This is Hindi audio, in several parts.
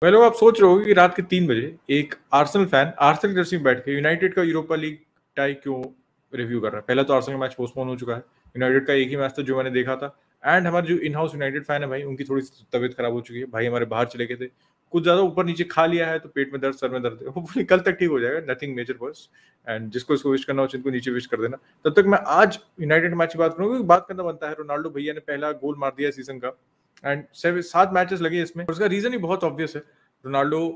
भाई लोग आप सोच रहे हो कि रात के 3 बजे एक आर्सेनल फैन आर्सेनल जर्सी में बैठ के यूनाइटेड का यूरोपा लीग टाई क्यों रिव्यू कर रहा है। पहला तो आर्सेनल का मैच पोस्टपोन हो चुका है, यूनाइटेड का एक ही मैच था जो मैंने देखा था। एंड हमारे जो इन हाउस यूनाइटेड फैन है भाई, उनकी थोड़ी सी तबीयत खराब हो चुकी है भाई, हमारे बाहर चले गए थे, कुछ ज्यादा ऊपर नीचे खा लिया है तो पेट में दर्द, सर में दर्द है। होपफुली कल तक ठीक हो जाएगा, नथिंग मेजर बस। एंड जिसको इसको विश करना हो जिनको नीचे विश कर देना। तब तक मैं आज यूनाइटेड मैच की बात करूंगा क्योंकि बात करना बनता है। रोनाल्डो भैया ने पहला गोल मार दिया सीजन का एंड 7 मैचेस लगे इसमें, और उसका रीजन ही बहुत ऑब्वियस है। रोनाल्डो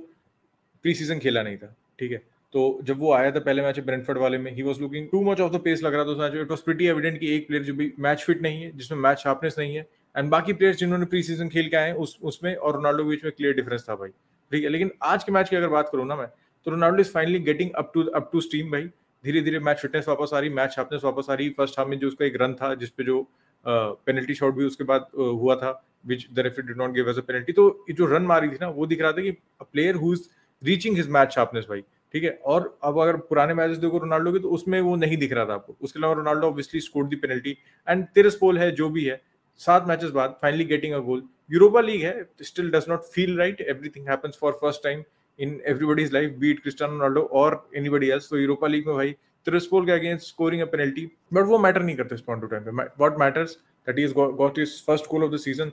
प्री सीजन खेला नहीं था, ठीक है। तो जब वो आया था पहले मैच ब्रेंटफोर्ड वाले में, he was looking too much of the pace लग रहा था उस मैच में। इट वाज प्रीटी एविडेंट कि एक प्लेयर जो भी मैच फिट नहीं है, जिसमें मैच शार्पनेस नहीं है, एंड बाकी प्लेयर्स जिन्होंने प्री सीजन खेल के आए उसमें और रोनाल्डो के बीच में क्लियर डिफरेंस था भाई, ठीक है। लेकिन आज के मैच की अगर बात करूँ ना मैं, तो Ronaldo is finally getting up to steam भाई। धीरे धीरे मैच फिटनेस वापस आ रही, मैच शार्पनेस वापस आ रही। फर्स्ट हाफ में जो उसका एक रन था जिसपे जो पेनल्टी शॉट भी उसके बाद हुआ था, which the referee did not give as a penalty, तो ये जो रन मारी थी ना, वो दिख रहा था कि player who is reaching his match sharpness भाई, ठीक है। और अब अगर पुराने मैचेस देखो रोनाल्डो के, तो उसमें वो नहीं दिख रहा था आपको। उसके अलावा Ronaldo obviously scored the penalty and Tiraspol है जो भी है, 7 मैचेस बाद finally getting a goal. Europa league है, still does not feel right, everything happens for first time in everybody's life, beat Cristiano Ronaldo और एनीबॉडी एल्स। तो यूरोपा लीग में भाई तिरस्पोल के against scoring a penalty, but वो मैटर नहीं करते इस पॉइंट ऑफ टाइम पे। What matters that he has got his first goal of the season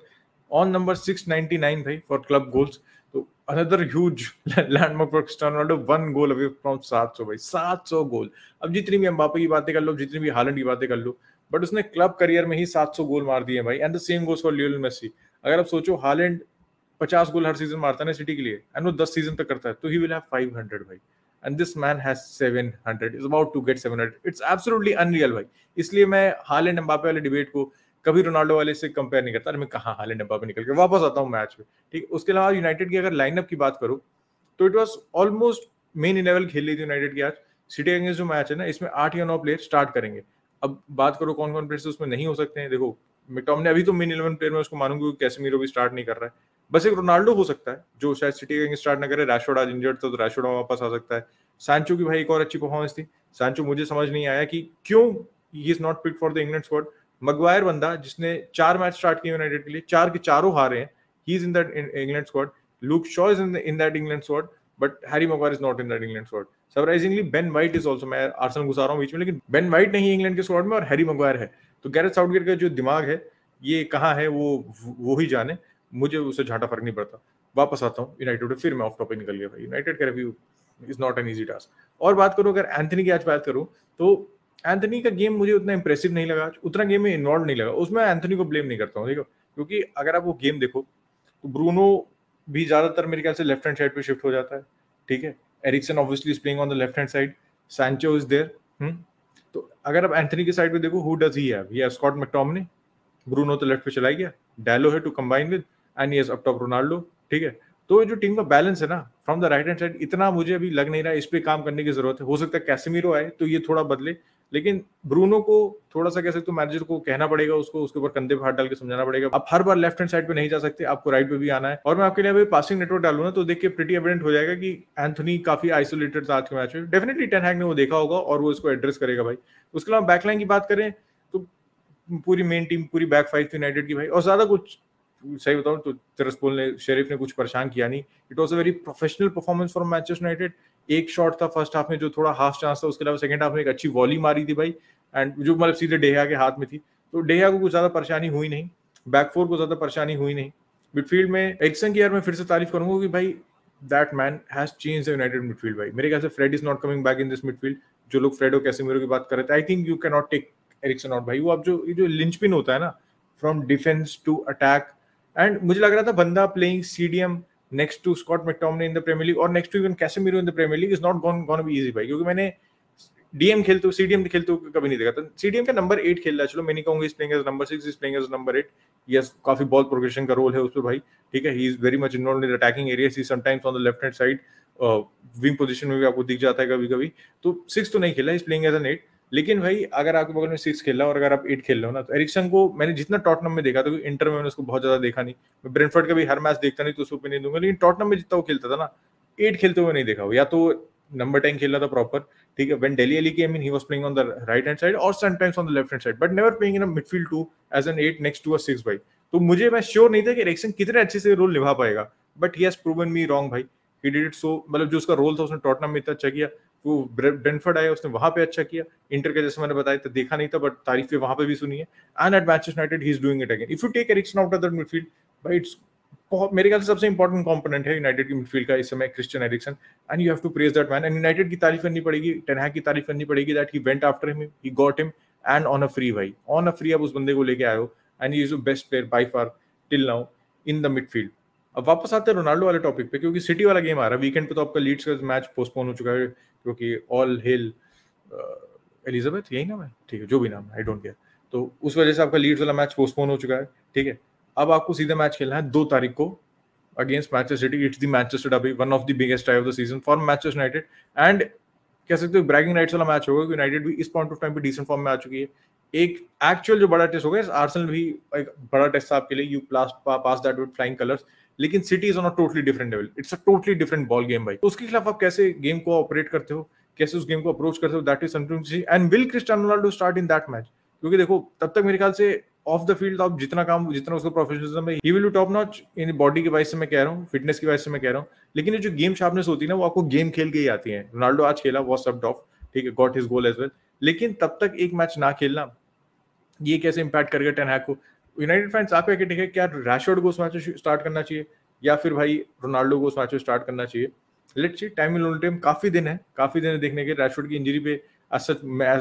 on number 699 भाई for club goals। तो another huge landmark for Cristiano Ronaldo, 1 goal away from 700 भाई, 700 गोल। अब जितनी भी एम्बापे की बातें कर लो, जितनी भी हालैंड की बातें कर लो, बट उसने क्लब करियर में ही 700 गोल मार दिए भाई। And the same goes for Lionel Messi. अगर आप सोचो हालैंड 50 गोल हर सीजन मारता है ना सिटी के लिए, एंड वो 10 सीजन तक करता है, तो ही विल हैव 500 भाई। And this man has 700, is about to get 700। It's absolutely unreal भाई। इसलिए मैं हालैंड एम्बापे वाले डिबेट को कभी रोनाल्डो वाले से कंपेयर नहीं करता। मैं कहा हालैंड एम्बापे निकल के वापस आता हूँ मैच में, ठीक। उसके अलावा यूनाइटेड की अगर लाइनअप की बात करूँ, तो इट वाज ऑलमोस्ट मेन 11 खेल रही थी यूनाइटेड की आज। सिटी अगेंस्ट जो मैच है ना, इसमें 8 या 9 प्लेयर स्टार्ट करेंगे। अब बात करो कौन कौन प्लेयर उसमें नहीं हो सकते हैं। देखो मैकटॉमिने अभी तो मेन 11 प्लेयर में उसको मानूंगी क्योंकि कैसेमीरो भी स्टार्ट नहीं कर रहा है। बस एक रोनाल्डो हो सकता है जो शायद सिटी अगेंस्ट स्टार्ट ना करे। रैशफोर्ड आज इंजर्ड था तो रैशफोर्ड वापस आ सकता है। सैंचो की भाई एक और अच्छी परफॉर्मेंस थी। सैंचो मुझे समझ नहीं आया कि क्यों ही is not picked for the England squad. Maguire बंदा जिसने 4 मैच स्टार्ट किए यूनाइटेड के लिए, 4 के चारों हारे हैं, he is in that England squad. Look Shaw is in that England squad, but Harry Maguire is not in that England squad. Surprisingly Ben white is also, मैं आर्सेनल घुसा रहा हूं बीच में, लेकिन बेन वाइट नहीं है इंग्लैंड के स्क्वाड में और हैरी मगवायर है। तो गैरेथ साउथगेट का जो दिमाग है ये कहाँ है वो ही जाने, मुझे उससे झाटा फर्क नहीं पड़ता। वापस आता हूँ यूनाइटेड, फिर मैं ऑफ टॉपिक निकल गया भाई। यूनाइटेड का review is not an easy task. और बात करूँ अगर एंथनी की आज बात करूँ, तो एंथनी का गेम मुझे उतना इंप्रेसिव नहीं लगा, उतना गेम में इन्वॉल्व नहीं लगा। उसमें एंथनी को ब्लेम नहीं करता हूँ, देखो, क्योंकि अगर आप वो गेम देखो तो ब्रूनो भी ज्यादातर मेरे ख्याल से लेफ्ट हैंड साइड पे शिफ्ट हो जाता है, ठीक है। Eriksen obviously is playing on the left hand side, Sancho is there. तो अगर आप एंथनी की साइड पे देखो, who does he have Scott McTominay, Bruno तो लेफ्ट पे चला गया, डैलो है to combine with, and he has up top Ronaldo, ठीक है। तो जो टीम का बैलेंस है ना from the right hand side, इतना मुझे अभी लग नहीं रहा है। इस पे काम करने की जरूरत है। हो सकता है कैसेमीरो आए तो ये थोड़ा बदले, लेकिन ब्रूनो को थोड़ा सा कैसे तो मैनेजर को कहना पड़ेगा, उसको उसके ऊपर कंधे पे हाथ डाल के समझाना पड़ेगा। आप हर बार लेफ्ट हैंड साइड पे नहीं जा सकते, आपको राइट पे भी आना है। और मैं आपके लिए अभी पासिंग नेटवर्क डालू ना, तो देख के प्रीटी एविडेंट हो जाएगा कि एंथनी काफी आइसोलेटेड था आज के मैच में। डेफिनेटली टेन हैग ने वो देखा होगा और वो इसको एड्रेस करेगा भाई। उसके अलावा बैकलाइन की बात करें तो पूरी मेन टीम, पूरी बैक फाइव थी यूनाइटेड की भाई, और ज्यादा कुछ सही बताऊं तो तिरस्पोल ने, शेरिफ ने कुछ परेशान किया नहीं। It was a very professional performance from Manchester United. एक शॉट था फर्स्ट हाफ में जो थोड़ा हाफ चांस था, उसके अलावा सेकंड हाफ में एक अच्छी वॉली मारी थी भाई, एंड जो मतलब सीधे डेहा के हाथ में थी। तो डेहा को कुछ ज्यादा परेशानी हुई नहीं, बैक फोर को ज्यादा परेशानी हुई नहीं। मिडफील्ड में एरिक्सन की यार मैं फिर से तारीफ करूंगा कि भाई that man has changed the United midfield भाई। मेरे ख्याल से Fred is not coming back in this midfield. जो लोग फ्रेड और कैसेमीरो की बात कर रहे थे, I think you can not take Eriksen out भाई। वो अब जो लिंचपिन होता है ना from defence to attack, and मुझे लग रहा था बंदा playing CDM next to Scott McTominay in the Premier League और next to even Casemiro in the Premier League is not gonna be easy भाई। क्योंकि मैंने डीएम खेलते सीडीएम खेलते हुए कभी नहीं देखा था। सीडीएम का नंबर 8 खेल रहा है, चलो मैं नहीं कहूंगा is playing as number 6, is playing as number 8। Yes, काफी बॉल प्रोग्रेशन का रोल है उस पे भाई, ठीक है। He is very much involved in attacking areas, he sometimes on the left hand side, wing position में भी आपको दिख जाता है कभी कभी। तो 6 तो नहीं खेला, इज प्लेइंग एज एन 8। लेकिन भाई अगर आपके बगल में 6 खेल रहा है और अगर आप 8 खेल रहे हो ना, तो एरिक्सन को मैंने जितना टॉटनम में देखा था, इंटर में मैंने उसको बहुत ज्यादा देखा नहीं, मैं ब्रेंटफोर्ड का भी हर मैच देखता नहीं तो उसको ओपिनियन दूंगा, लेकिन टॉटनम में जितना वो खेलता था ना, 8 खेलते हुए नहीं देखा हो। या तो नंबर 10 खेल रहा था प्रॉपर, ठीक है। When Dele Alli came in, he was playing on the right hand side और sometimes on the left hand side, but never playing in a midfield 2 as an 8 next to a 6 भाई। तो मुझे मैं श्योर नहीं था कि एरिक्सन कितने अच्छे से रोल निभा पाएगा, but he has proven me wrong भाई, ही डिड इट सो, मतलब जो उसका रोल था उसने टॉटनहम में इतना अच्छा किया, वो ब्रेंटफोर्ड आया उसने वहां पे अच्छा किया, इंटर के जैसे मैंने बताया था देखा नहीं था बट तारीफें वहां पे भी सुनी है, and at Manchester United he is doing it again. If you take Eriksen out of that midfield भाई, इट्स बहुत मेरे ख्याल से सबसे इंपॉर्टेंट कंपोनेंट है यूनाइटेड की मिडफील्ड का इस समय Christian Eriksen, and you have to praise that man, and United की तारीफ करनी पड़ेगी, टेन हैग की तारीफ करनी पड़ेगी that he went after him, he got him and on a free भाई, ऑन अ फ्री आप उस बंदे को लेके आए हो, and he is the best player by far till now in the midfield. अब वापस आते हैं रोनाल्डो वाले टॉपिक पे, क्योंकि सिटी वाला गेम आ रहा है वीकेंड पे, तो आपका लीड्स का मैच पोस्टपोन हो चुका है, क्योंकि ऑल हिल एलिजाबेथ यही नाम है, ठीक है जो भी नाम है आई डोंट केयर, तो उस वजह से आपका लीड्स वाला मैच पोस्टपोन हो चुका है, ठीक है। अब आपको सीधा मैच खेलना है 2 तारीख को against Manchester city, it's the Manchester derby, one of the biggest tie of the season for Manchester United, and कह सकते हो ब्रैगिंग राइट्स वाला मैच होगा, यूनाइटेड भी इस पॉइंट ऑफ टाइम पे डिसेंट फॉर्म में आ चुकी है, एक एक्चुअल जो बड़ा टेस्ट होगा, आर्सेनल भी एक बड़ा टेस्ट था आपके लिए, you pass that with flying colours, लेकिन City is on a totally different level, it's a totally different ball game भाई, तो उसके खिलाफ आप कैसे गेम को ऑपरेट करते हो, कैसे उस गेम को अप्रोच करते हो, that is something to see, and will Cristiano Ronaldo start in that match, क्योंकि देखो तब तक मेरे ख्याल से ऑफ द फील्ड आप जितना काम, जितना उसका प्रोफेशनलिज्म है, he will be top notch in body की वाइज से मैं कह रहा हूँ, फिटनेस की वाइज से मैं कह रहा हूँ, लेकिन ये जो गेम शार्पनेस होती है ना, वो आपको गेम खेल के ही आती है। रोनाल्डो आज खेला, वॉज सब्ड ऑफ, ठीक है, got his goal as well, लेकिन तब तक एक मैच ना खेलना ये कैसे इंपैक्ट करेगा टेन हैग को। यूनाइटेड फैंस आपका क्या टिक है, क्या रैशफोर्ड को उस मैच में स्टार्ट करना चाहिए या फिर भाई रोनाल्डो को उस मैच में स्टार्ट करना चाहिए, let's see, time will time, काफी दिन है देखने के। रैशफोर्ड की इंजरी पे असद मैं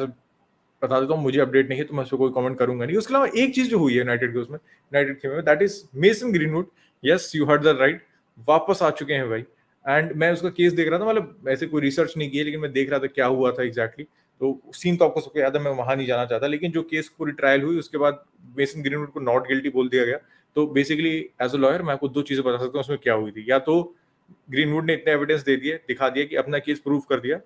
बता देता हूँ, मुझे अपडेट नहीं है तो मैं उस पर कोई कमेंट करूंगा नहीं। उसके अलावा एक चीज जो हुई है यूनाइटेड के उसमें, यूनाइटेड के में, that is mason greenwood, yes you heard the right, वापस आ चुके हैं भाई, एंड मैं उसका केस देख रहा था, मतलब ऐसे कोई रिसर्च नहीं की है, लेकिन मैं देख रहा था क्या हुआ था एग्जैक्टली, तो सीन तो आपको सबको याद है, मैं वहां नहीं जाना चाहता, लेकिन जो केस पूरी ट्रायल हुई उसके बाद मेसन ग्रीनवुड को नॉट गिल्टी बोल दिया गया। तो बेसिकली एज अ लॉयर मैं आपको 2 चीजें बता सकता हूँ उसमें क्या हुई थी, या तो ग्रीनवुड ने इतने एविडेंस दे दिए, दिखा दिया कि अपना केस प्रूव कर दिया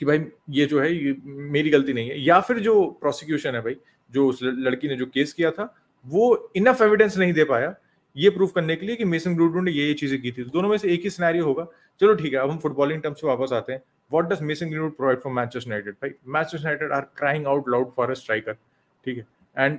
कि भाई ये जो है ये मेरी गलती नहीं है, या फिर जो प्रोसिक्यूशन है भाई, जो उस लड़की ने जो केस किया था वो इनफ एविडेंस नहीं दे पाया ये प्रूफ करने के लिए कि मेसन ग्रीनवुड ने ये चीजें की थी, तो दोनों में से एक ही सिनेरियो होगा। चलो ठीक है, अब हम फुटबॉलिंग टर्म्स पे वापस आते हैं। What does Mason Greenwood provide for Manchester United? भाई Manchester United are crying out loud for a striker, ठीक है, एंड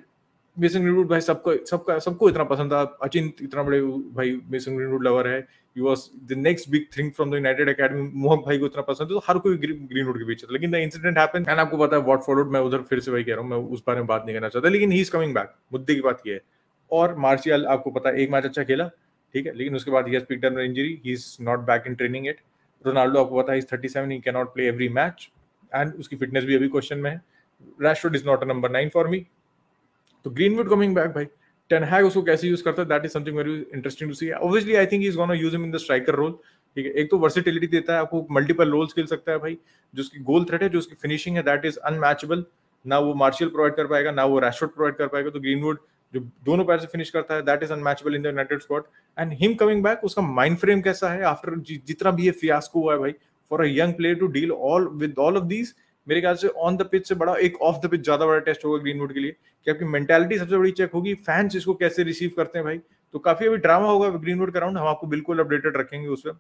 मेसन ग्रीनवुड भाई सबको इतना पसंद था, अचिंत इतना बड़े भाई मेसन ग्रीनवुड लवर है, he was the next big thing from the United Academy, मोहक भाई को इतना पसंद है तो हर कोई ग्रीनवुड के पीछे था, लेकिन द इंसिडेंट हैपेंड एंड आपको पता है व्हाट फॉलोड, मैं उधर फिर से वही कह रहा हूँ, मैं उस बारे में बात नहीं करना चाहता, लेकिन ही इज कमिंग बैक, मुद्दे की बात ये है। और मार्शियल आपको पता है एक मैच अच्छा खेला, ठीक है, लेकिन उसके बाद he has picked up an injury, he is not back in training it. Ronaldo आपको पता है is 37, he can not play every match and उसकी फिटनेस भी अभी क्वेश्चन में है। Rashford is not a number 9 for me, तो ग्रीनवुड कमिंग बैक भाई, टेन हैग उसको कैसे यूज करता है, that is something very interesting to see. Obviously I think he is gonna use him in the striker role, ठीक है, एक तो वर्सेटिलिटी देता है आपको, मल्टीपल रोल्स खेल सकता है भाई, जो उसकी गोल थ्रेट है, जो उसकी फिनिशिंग है, दैट इज अनमैचेबल, ना वो मार्शियल प्रोवाइड कर पाएगा ना वो रैशफोर्ड प्रोवाइड कर पाएगा, तो ग्रीनवुड जो दोनों पैर से फिनिश करता है that is unmatchable in the United squad. And him coming back, उसका माइंड फ्रेम कैसा है आफ्टर जितना भी ये फियास्को हुआ है भाई, for a young player to deal all with all of these, मेरे ख्याल से ऑन द पिच से बड़ा एक ऑफ द पिच ज्यादा बड़ा टेस्ट होगा ग्रीनवुड के लिए, कि आपकी मेंटालिटी सबसे बड़ी चेक होगी, फैंस इसको कैसे रिसीव करते हैं भाई, तो काफी अभी ड्रामा होगा ग्रीनवुड का राउंड, हम आपको बिल्कुल अपडेटेड रखेंगे उसमें।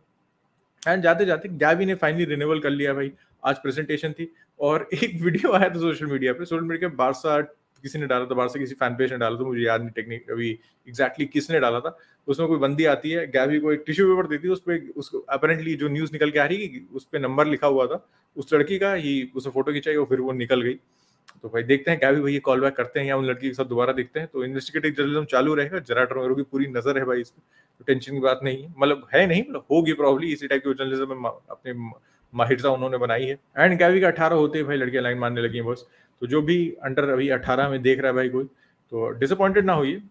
एंड जाते जाते गैवी ने फाइनली रिन्यूअल कर लिया भाई, आज प्रेजेंटेशन थी और एक वीडियो आया था सोशल मीडिया पे बारसा किसी ने डाला था, बारसा किसी फैन पेज ने डाला था, मुझे याद नहीं टेक्निक अभी एग्जैक्टली किसने डाला था, उसमें कोई बंदी आती है, गैवी को एक टिश्यू पेपर देती है, उस पर उसको अपेरेंटली जो न्यूज निकल के आ रही है कि उस पर नंबर लिखा हुआ था उस लड़की का, ही उसे फोटो खिंचाई और फिर वो निकल गई। तो भाई देखते हैं गैवी भैया कॉल बैक करते हैं या उन लड़की के साथ दोबारा देखते हैं, तो इन्वेस्टिगेटिव जर्नलिज्म चालू रहेगा, जरा टर्मरो की पूरी नजर है भाई इसमें, तो टेंशन की बात नहीं है, मतलब है नहीं, मतलब होगी प्रॉब्ली, इसी टाइप की जर्नलिज्म में अपने माहिरता उन्होंने बनाई है। एंड गैवी का 18 होते हैं भाई लड़कियां लाइन मारने लगी हैं बस, तो जो भी अंडर अभी 18 में देख रहा है भाई कोई, तो डिसअपॉइंटेड ना होइए,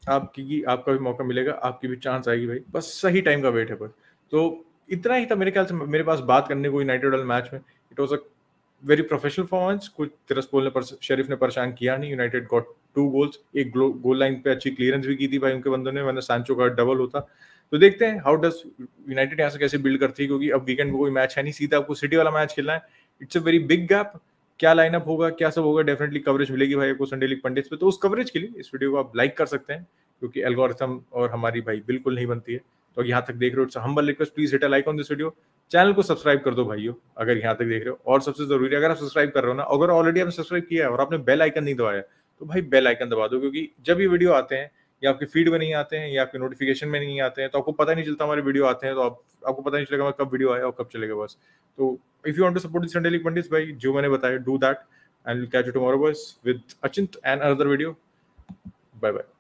आपकी आपका भी मौका मिलेगा, आपकी भी चांस आएगी भाई, बस सही टाइम का वेट है बस। तो इतना ही था मेरे ख्याल से मेरे पास बात करने को यूनाइटेड वाले मैच में। It was a very professional performance, कुछ तिरस्पोल ने शरीफ ने परेशान किया नहीं, यूनाइटेड गॉट 2 गोल्स, एक गोल लाइन पे अच्छी क्लियरेंस भी की थी भाई उनके बंदों ने, वरना सांचो का डबल होता। तो देखते हैं हाउ डज यूनाइटेड यहाँ से कैसे बिल्ड करती है, क्योंकि अब वीकेंड में कोई मैच है नहीं, सीधा आपको सिटी वाला मैच खेलना है, it's a very big gap. क्या लाइनअप होगा, क्या सब होगा, डेफिनेटली कवरेज मिलेगी भाई आपको संडे लीग पंडित्स पे, तो उस कवरेज के लिए इस वीडियो को आप लाइक कर सकते हैं, क्योंकि एल्गोरिथम और हमारी भाई बिल्कुल नहीं बनती है। तो यहाँ तक देख रहे हो, it's humble request, please hit a like on this video, channel को सब्सक्राइब कर दो भाइयों अगर यहाँ तक देख रहे हो, और सबसे जरूरी अगर आप सब्सक्राइब कर रहे हो ना, अगर ऑलरेडी आपने सब्सक्राइब किया है और आपने बेल आइकन नहीं दबाया तो भाई बेल आइकन दबा दो, क्योंकि जब ये वीडियो आते हैं या आपके फीड में नहीं आते हैं या आपके नोटिफिकेशन में नहीं आते हैं, तो आपको पता नहीं चलता हमारे वीडियो आते हैं, तो आपको पता नहीं चलेगा कब वीडियो आया और कब चलेगा बस। तो if you want to support the Sunday League pundits भाई, जो मैंने बताया, do that, and catch you tomorrow boys with Achint and another video. Bye bye.